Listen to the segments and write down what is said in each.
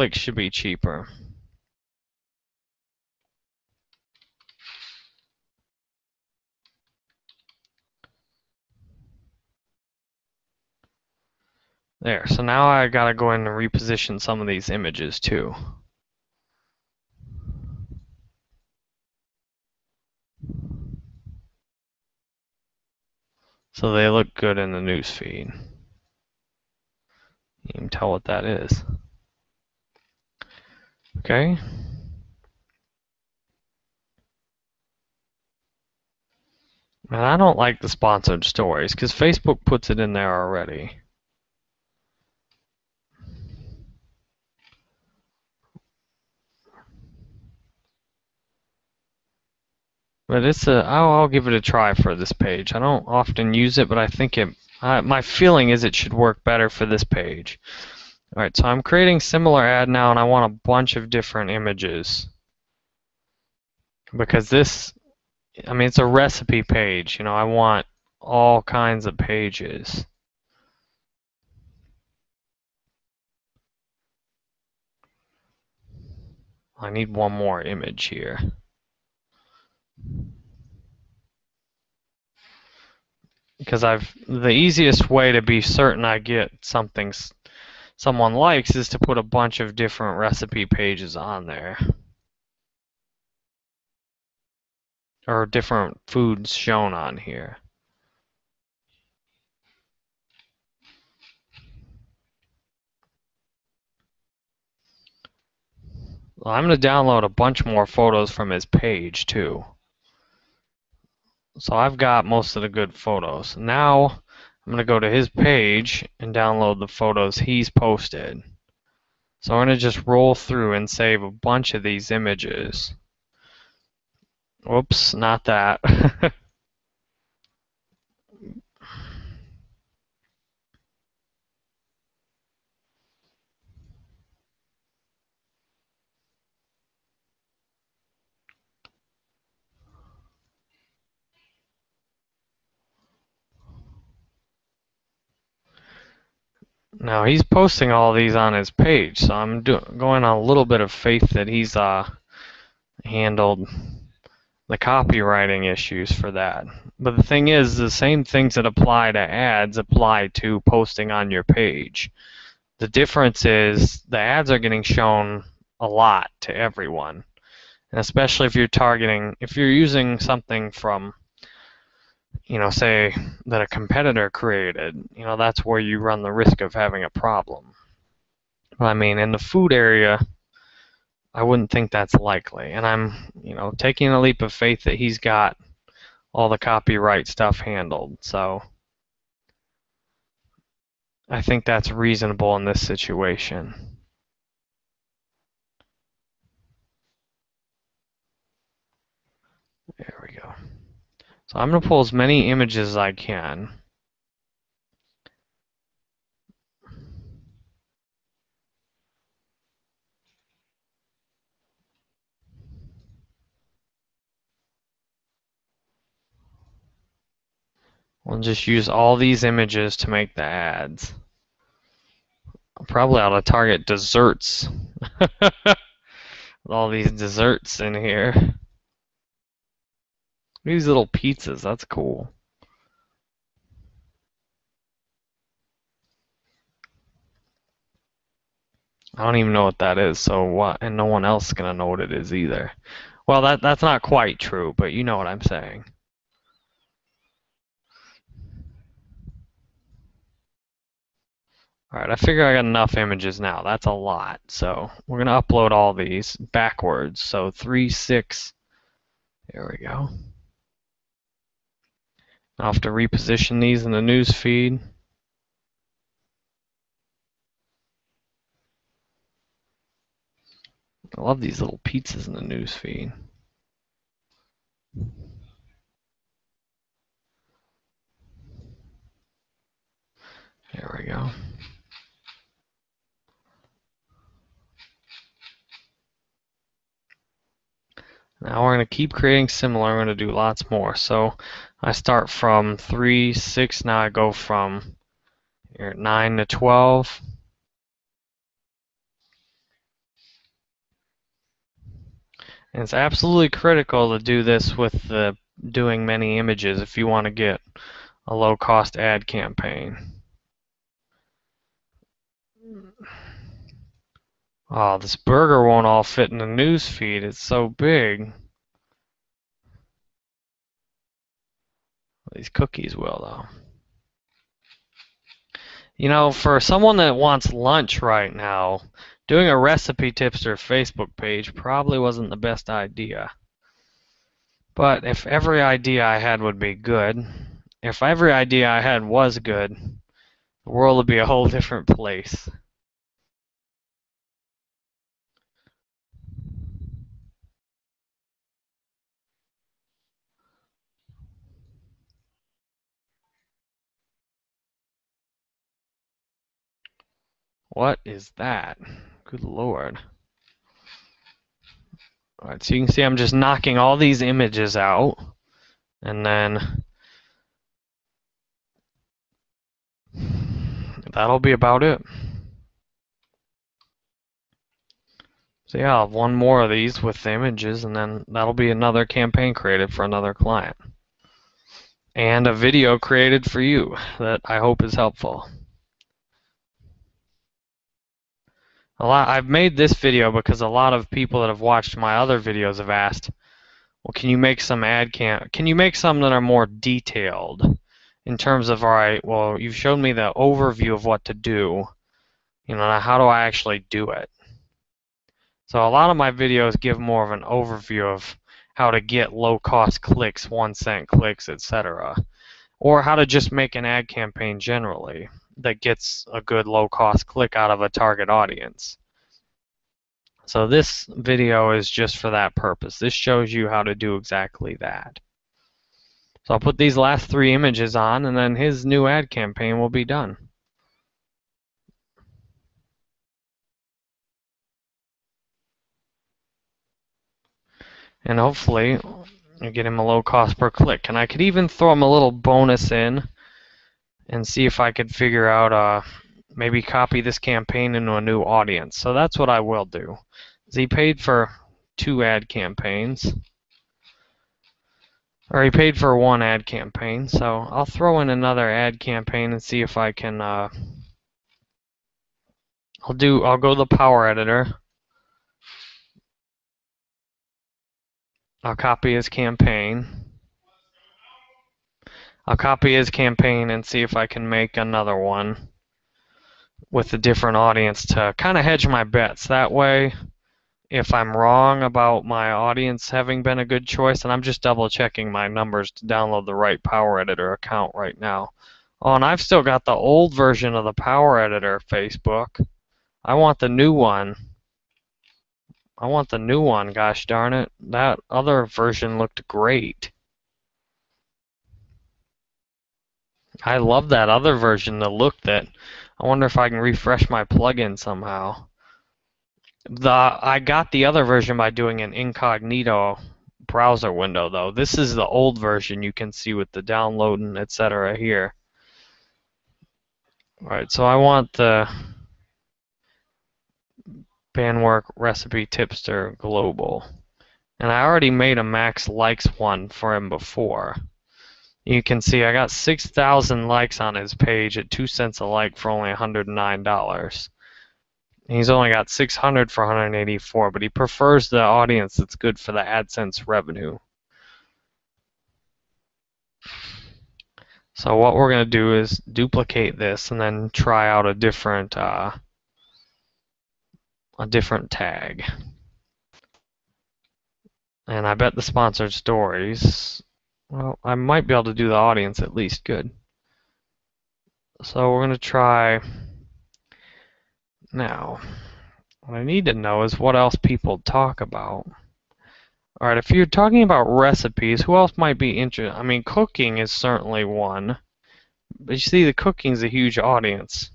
click should be cheaper. There, so now I gotta go in and reposition some of these images too. So they look good in the news feed. You can tell what that is. Okay. And I don't like the sponsored stories because Facebook puts it in there already. But I'll give it a try for this page. I don't often use it, but I think my feeling is it should work better for this page. All right, so I'm creating similar ad now, and I want a bunch of different images. Because this, I mean, it's a recipe page. You know, I want all kinds of pages. I need one more image here. Because the easiest way to be certain I get something someone likes is to put a bunch of different recipe pages on there. Or different foods shown on here. Well, I'm going to download a bunch more photos from his page too. So I've got most of the good photos. Now I'm going to go to his page and download the photos he's posted. So I'm going to just roll through and save a bunch of these images. Whoops, not that. Now he's posting all these on his page, so I'm going on a little bit of faith that he's handled the copywriting issues for that. But the thing is, the same things that apply to ads apply to posting on your page. The difference is the ads are getting shown a lot to everyone, and especially if you're using something from, you know, say that a competitor created, you know, that's where you run the risk of having a problem. But I mean, in the food area, I wouldn't think that's likely. And I'm, you know, taking a leap of faith that he's got all the copyright stuff handled. So I think that's reasonable in this situation. There we go. So I'm going to pull as many images as I can. We'll just use all these images to make the ads. I probably ought to target desserts. With all these desserts in here. These little pizzas, that's cool. I don't even know what that is, so what? And no one else is gonna know what it is either. Well, that's not quite true, but you know what I'm saying. Alright, I figure I got enough images now. That's a lot. So we're gonna upload all these backwards. So 3, 6. There we go. I'll have to reposition these in the news feed. I love these little pizzas in the news feed. There we go. Now we're going to keep creating similar. We're going to do lots more. So I start from 3, 6. Now I go from here 9 to 12. And it's absolutely critical to do this with the doing many images if you want to get a low-cost ad campaign. Oh, this burger won't all fit in the news feed. It's so big. These cookies will, though. You know, for someone that wants lunch right now, doing a recipe tipster Facebook page probably wasn't the best idea. But if every idea I had would be good, if every idea I had was good, the world would be a whole different place. What is that? Good Lord. Alright, so you can see I'm just knocking all these images out, and then that'll be about it. So yeah, I'll have one more of these with the images, and then that'll be another campaign created for another client. And a video created for you that I hope is helpful. I've made this video because a lot of people that have watched my other videos have asked, well, can you make some can you make some that are more detailed in terms of, all right, well, you've shown me the overview of what to do, you know, now how do I actually do it? So a lot of my videos give more of an overview of how to get low-cost clicks, 1-cent clicks, etc., or how to just make an ad campaign generally that gets a good low-cost click out of a target audience. So this video is just for that purpose. This shows you how to do exactly that. So I'll put these last 3 images on, and then his new ad campaign will be done. And hopefully you get him a low cost per click. And I could even throw him a little bonus in and see if I could figure out maybe copy this campaign into a new audience. So that's what I will do. He paid for 2 ad campaigns. Or he paid for 1 ad campaign. So I'll throw in another ad campaign and see if I can I'll go to the power editor. I'll copy his campaign. I'll copy his campaign and see if I can make another one with a different audience to kind of hedge my bets. That way, if I'm wrong about my audience having been a good choice, and I'm just double checking my numbers to download the right Power Editor account right now. Oh, and I've still got the old version of the Power Editor Facebook. I want the new one. I want the new one, gosh darn it. That other version looked great. I love that other version, the look that. I wonder if I can refresh my plugin somehow. I got the other version by doing an incognito browser window, though. This is the old version you can see with the downloading, etc. here. Alright, so I want the Bandwork Recipe Tipster Global. And I already made a max likes one for him before. You can see I got 6,000 likes on his page at 2 cents a like for only $109. He's only got 600 for 184, but he prefers the audience that's good for the AdSense revenue. So what we're going to do is duplicate this and then try out a different tag. And I bet the sponsored stories, well, I might be able to do the audience at least good. So we're going to try now. What I need to know is what else people talk about. Alright, if you're talking about recipes, who else might be interested? I mean, cooking is certainly one. But you see, the cooking's a huge audience.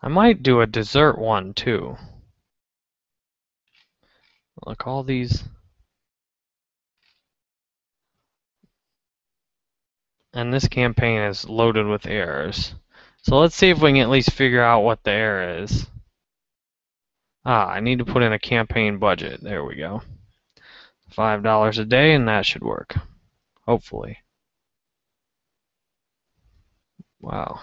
I might do a dessert one, too. Look, all these. And this campaign is loaded with errors. So let's see if we can at least figure out what the error is. I need to put in a campaign budget. There we go. $5 a day, and that should work. Hopefully. Wow.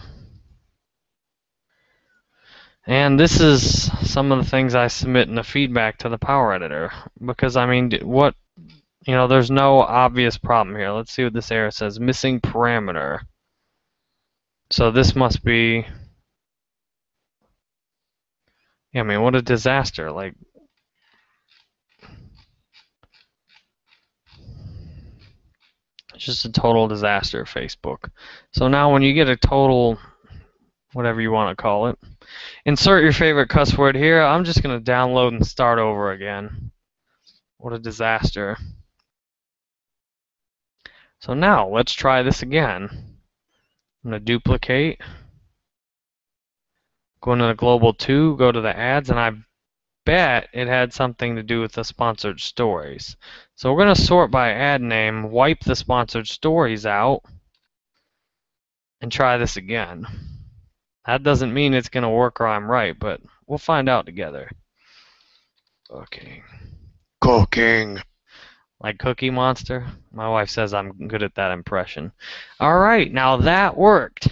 And this is some of the things I submit in the feedback to the Power Editor. Because, I mean, what, there's no obvious problem here. Let's see what this error says. Missing parameter. So this must be, I mean, what a disaster. Like, it's just a total disaster, Facebook. So now when you get a total, whatever you want to call it, insert your favorite cuss word here. I'm just going to download and start over again. What a disaster. So now let's try this again. I'm going to duplicate. Go into the global 2, go to the ads, and I bet it had something to do with the sponsored stories. So we're going to sort by ad name, wipe the sponsored stories out, and try this again. That doesn't mean it's going to work or I'm right, but we'll find out together. Okay. Cooking. Like Cookie Monster? My wife says I'm good at that impression. Alright, now that worked.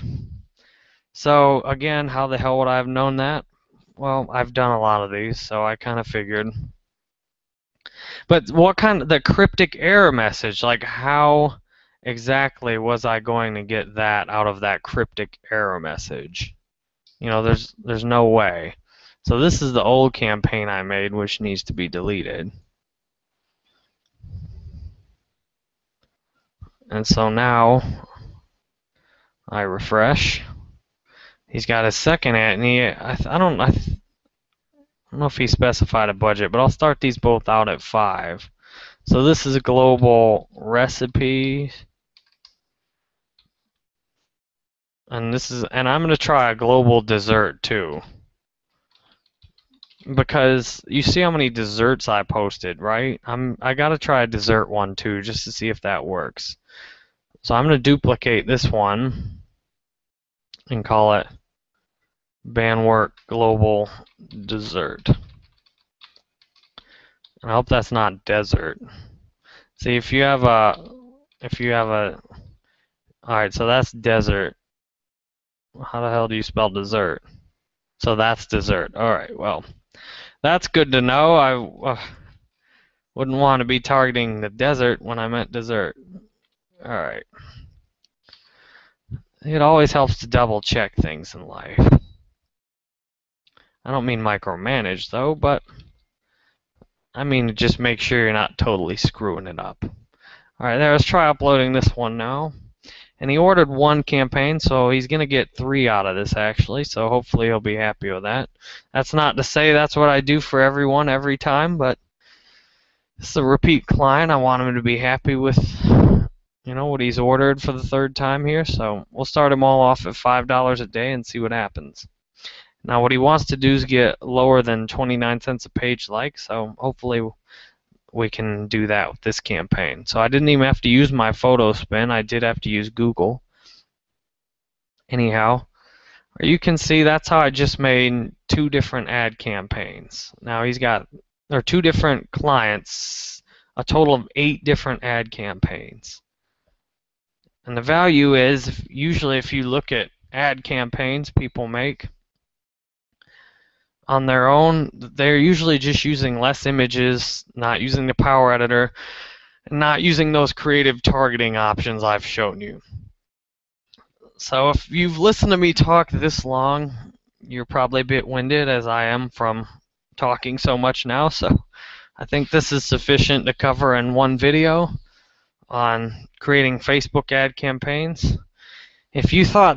So, again, how the hell would I have known that? Well, I've done a lot of these, so I kind of figured. But what kind of, the cryptic error message, like how exactly was I going to get that out of that cryptic error message? There's no way. So this is the old campaign I made, which needs to be deleted. And so now I refresh. He's got a second ad, and I don't know if he specified a budget, but I'll start these both out at 5. So this is a global recipe, and I'm going to try a global dessert too, because you see how many desserts I posted, right? I got to try a dessert one too, just to see if that works. So I'm going to duplicate this one and call it Bandwork Global Dessert. I hope that's not desert. See, if you have a, alright, so that's desert. How the hell do you spell dessert? So that's dessert. Alright, well, that's good to know. I wouldn't want to be targeting the desert when I meant dessert. Alright. It always helps to double check things in life. I don't mean micromanage though, but I mean just make sure you're not totally screwing it up. Alright, let's try uploading this one now. And he ordered 1 campaign, so he's going to get 3 out of this actually, so hopefully he'll be happy with that. That's not to say that's what I do for everyone every time, but this is a repeat client. I want him to be happy with what he's ordered for the 3rd time here, so we'll start him all off at $5 a day and see what happens. Now what he wants to do is get lower than 29 cents a page like, so hopefully we can do that with this campaign. So I didn't even have to use my photo spin. I did have to use Google. Anyhow, you can see that's how I just made 2 different ad campaigns. Now he's got, or 2 different clients, a total of 8 different ad campaigns. And the value is, usually if you look at ad campaigns people make on their own, they're usually just using less images, not using the Power Editor, and not using those creative targeting options I've shown you. So if you've listened to me talk this long, you're probably a bit winded, as I am from talking so much now, so I think this is sufficient to cover in one video on creating Facebook ad campaigns. If you thought